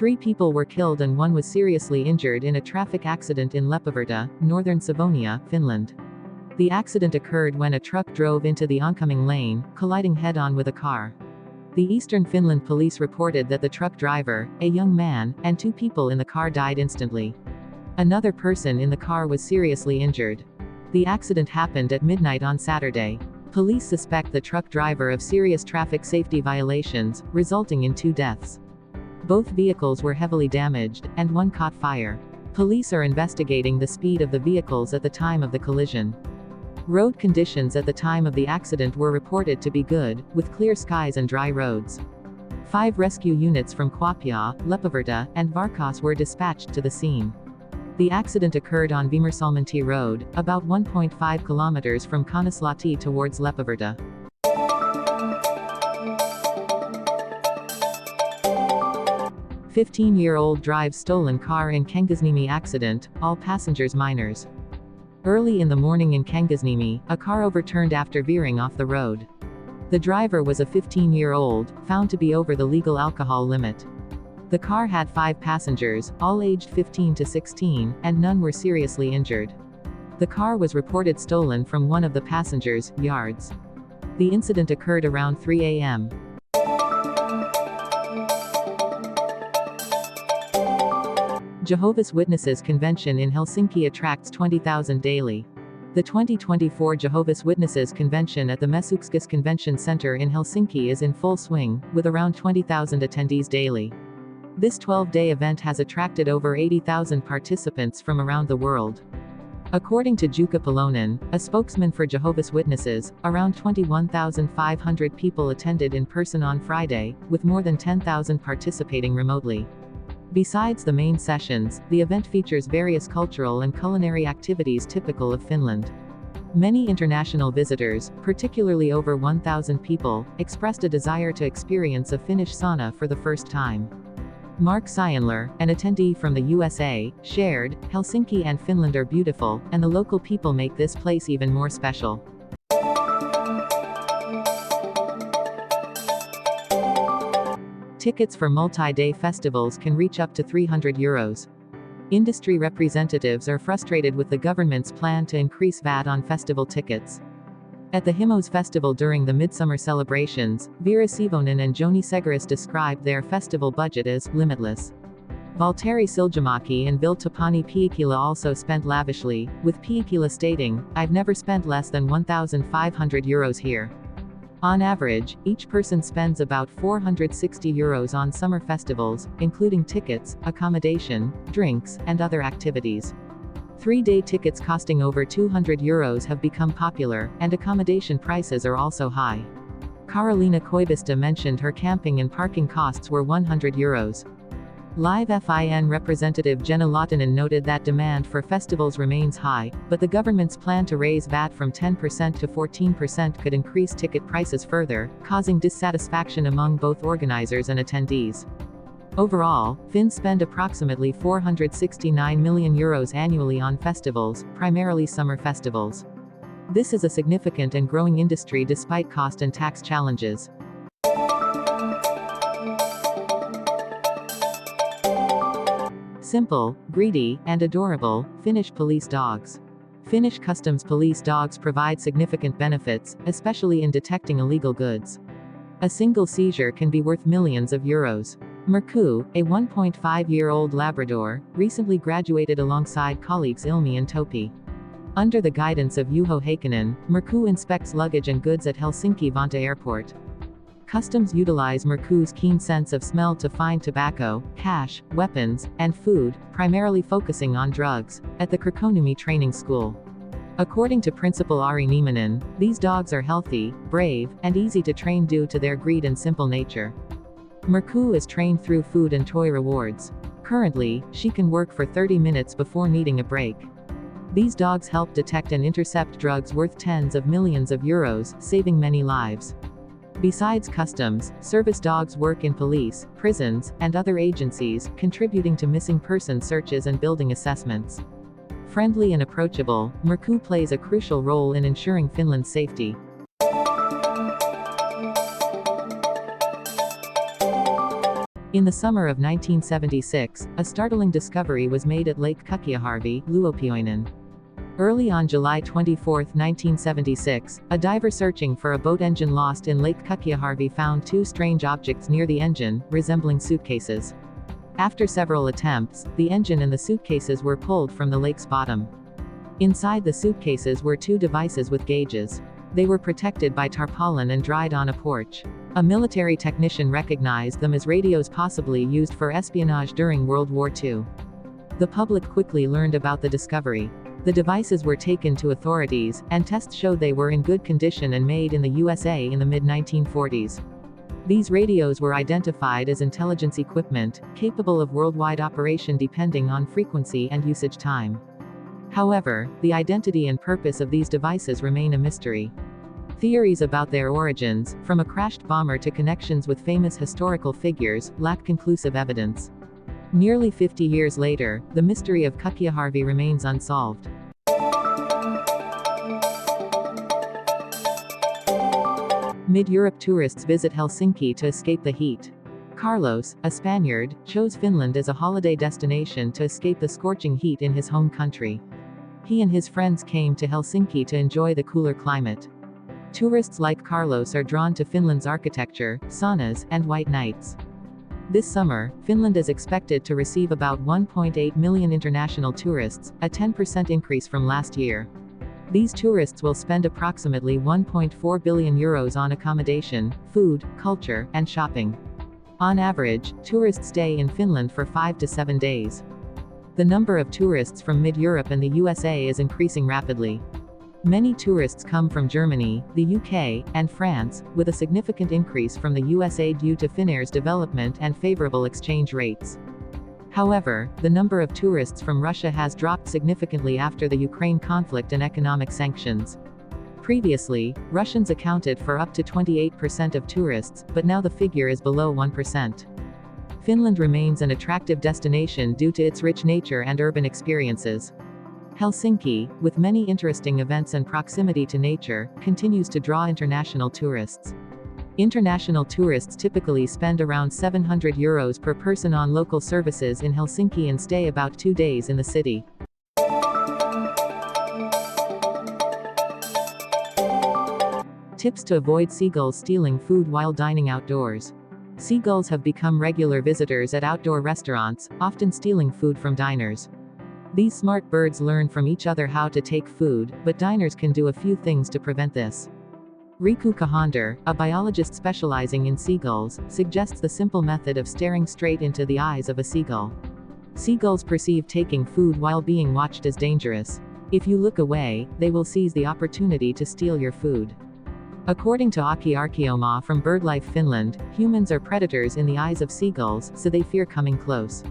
3 people were killed and 1 was seriously injured in a traffic accident in Leppävirta, northern Savonia, Finland. The accident occurred when a truck drove into the oncoming lane, colliding head-on with a car. The Eastern Finland police reported that the truck driver, a young man, and 2 people in the car died instantly. Another person in the car was seriously injured. The accident happened at midnight on Saturday. Police suspect the truck driver of serious traffic safety violations, resulting in 2 deaths. Both vehicles were heavily damaged, and 1 caught fire. Police are investigating the speed of the vehicles at the time of the collision. Road conditions at the time of the accident were reported to be good, with clear skies and dry roads. 5 rescue units from Kuopio, Leppävirta, and Varkaus were dispatched to the scene. The accident occurred on Vimersalmintie Road, about 1.5 kilometers from Kangasniemi towards Leppävirta. 15-year-old drives stolen car in Kangasniemi accident, all passengers minors. Early in the morning in Kangasniemi, a car overturned after veering off the road. The driver was a 15-year-old, found to be over the legal alcohol limit. The car had 5 passengers, all aged 15 to 16, and none were seriously injured. The car was reported stolen from one of the passengers' yards. The incident occurred around 3 a.m. Jehovah's Witnesses Convention in Helsinki attracts 20,000 daily. The 2024 Jehovah's Witnesses Convention at the Mesukeskus Convention Center in Helsinki is in full swing, with around 20,000 attendees daily. This 12-day event has attracted over 80,000 participants from around the world. According to Jukka Palonen, a spokesman for Jehovah's Witnesses, around 21,500 people attended in person on Friday, with more than 10,000 participating remotely. Besides the main sessions, the event features various cultural and culinary activities typical of Finland. Many international visitors, particularly over 1,000 people, expressed a desire to experience a Finnish sauna for the first time. Mark Syanler, an attendee from the USA, shared, "Helsinki and Finland are beautiful, and the local people make this place even more special." Tickets for multi-day festivals can reach up to €300. Industry representatives are frustrated with the government's plan to increase VAT on festival tickets. At the Himos festival during the midsummer celebrations, Veera Sivonen and Joni Segaris described their festival budget as limitless. Valtteri Siljamäki and Ville Tapani Piikila also spent lavishly, with Piikila stating, "I've never spent less than €1,500 here." On average, each person spends about €460 on summer festivals, including tickets, accommodation, drinks, and other activities. 3-day tickets costing over €200 have become popular, and accommodation prices are also high. Karoliina Koivisto mentioned her camping and parking costs were €100. Live.fin representative Jenna Lahtinen noted that demand for festivals remains high, but the government's plan to raise VAT from 10% to 14% could increase ticket prices further, causing dissatisfaction among both organizers and attendees. Overall, Finns spend approximately €469 million annually on festivals, primarily summer festivals. This is a significant and growing industry despite cost and tax challenges. Simple, greedy, and adorable, Finnish police dogs. Finnish customs police dogs provide significant benefits, especially in detecting illegal goods. A single seizure can be worth millions of euros. Mirku, a 1.5-year-old Labrador, recently graduated alongside colleagues Ilmi and Topi. Under the guidance of Juho Heikkinen, Mirku inspects luggage and goods at Helsinki-Vantaa Airport. Customs utilize Mirku's keen sense of smell to find tobacco, cash, weapons, and food, primarily focusing on drugs, at the Kirkkonummi training school. According to Principal Ari Nieminen, these dogs are healthy, brave, and easy to train due to their greed and simple nature. Mirku is trained through food and toy rewards. Currently, she can work for 30 minutes before needing a break. These dogs help detect and intercept drugs worth tens of millions of euros, saving many lives. Besides customs, service dogs work in police, prisons, and other agencies, contributing to missing person searches and building assessments. Friendly and approachable, Mirku plays a crucial role in ensuring Finland's safety. In the summer of 1976, a startling discovery was made at Lake Kukiaharvi, Luopioinen. Early on July 24, 1976, a diver searching for a boat engine lost in Lake Kukiaharvi found two strange objects near the engine, resembling suitcases. After several attempts, the engine and the suitcases were pulled from the lake's bottom. Inside the suitcases were two devices with gauges. They were protected by tarpaulin and dried on a porch. A military technician recognized them as radios possibly used for espionage during World War II. The public quickly learned about the discovery. The devices were taken to authorities, and tests showed they were in good condition and made in the USA in the mid-1940s. These radios were identified as intelligence equipment, capable of worldwide operation depending on frequency and usage time. However, the identity and purpose of these devices remain a mystery. Theories about their origins, from a crashed bomber to connections with famous historical figures, lack conclusive evidence. Nearly 50 years later, the mystery of Kukiaharvi remains unsolved. Mid-Europe tourists visit Helsinki to escape the heat. Carlos, a Spaniard, chose Finland as a holiday destination to escape the scorching heat in his home country. He and his friends came to Helsinki to enjoy the cooler climate. Tourists like Carlos are drawn to Finland's architecture, saunas, and white nights. This summer, Finland is expected to receive about 1.8 million international tourists, a 10% increase from last year. These tourists will spend approximately €1.4 billion on accommodation, food, culture, and shopping. On average, tourists stay in Finland for 5 to 7 days. The number of tourists from mid-Europe and the USA is increasing rapidly. Many tourists come from Germany, the UK, and France, with a significant increase from the USA due to Finnair's development and favorable exchange rates. However, the number of tourists from Russia has dropped significantly after the Ukraine conflict and economic sanctions. Previously, Russians accounted for up to 28% of tourists, but now the figure is below 1%. Finland remains an attractive destination due to its rich nature and urban experiences. Helsinki, with many interesting events and proximity to nature, continues to draw international tourists. International tourists typically spend around €700 per person on local services in Helsinki and stay about 2 days in the city. Tips to avoid seagulls stealing food while dining outdoors. Seagulls have become regular visitors at outdoor restaurants, often stealing food from diners. These smart birds learn from each other how to take food, but diners can do a few things to prevent this. Riku Kahander, a biologist specializing in seagulls, suggests the simple method of staring straight into the eyes of a seagull. Seagulls perceive taking food while being watched as dangerous. If you look away, they will seize the opportunity to steal your food. According to Aki Arkioma from BirdLife Finland, humans are predators in the eyes of seagulls, so they fear coming close.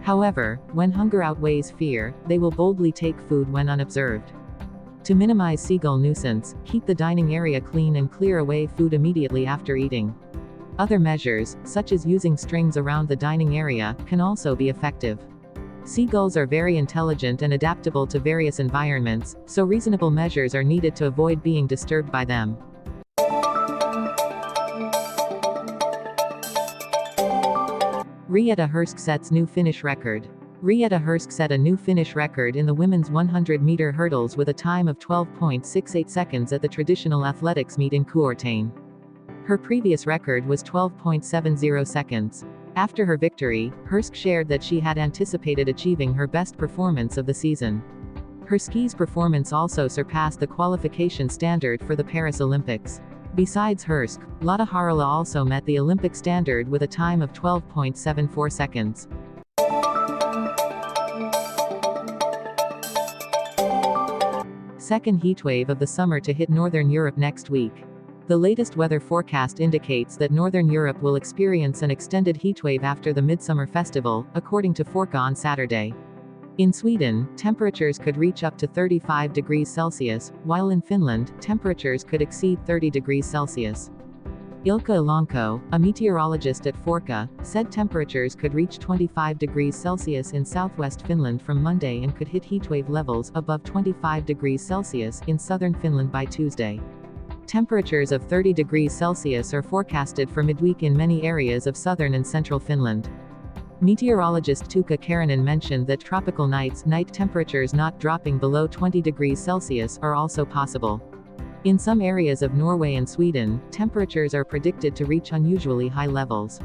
However, when hunger outweighs fear, they will boldly take food when unobserved. To minimize seagull nuisance, keep the dining area clean and clear away food immediately after eating. Other measures, such as using strings around the dining area, can also be effective. Seagulls are very intelligent and adaptable to various environments, so reasonable measures are needed to avoid being disturbed by them. Reetta Hurske sets new Finnish record. Reetta Hurske set a new Finnish record in the women's 100-meter hurdles with a time of 12.68 seconds at the traditional athletics meet in Kuortain. Her previous record was 12.70 seconds. After her victory, Hurske shared that she had anticipated achieving her best performance of the season. Her ski's performance also surpassed the qualification standard for the Paris Olympics. Besides Hurske, Lotta Harala also met the Olympic standard with a time of 12.74 seconds. Second heatwave of the summer to hit Northern Europe next week. The latest weather forecast indicates that Northern Europe will experience an extended heatwave after the Midsummer Festival, according to Forca on Saturday. In Sweden, temperatures could reach up to 35 degrees Celsius, while in Finland, temperatures could exceed 30 degrees Celsius. Ilkka Elanko, a meteorologist at Forca, said temperatures could reach 25 degrees Celsius in southwest Finland from Monday and could hit heatwave levels above 25 degrees Celsius in southern Finland by Tuesday. Temperatures of 30 degrees Celsius are forecasted for midweek in many areas of southern and central Finland. Meteorologist Tuukka Karinen mentioned that tropical night temperatures not dropping below 20 degrees Celsius are also possible. In some areas of Norway and Sweden, temperatures are predicted to reach unusually high levels.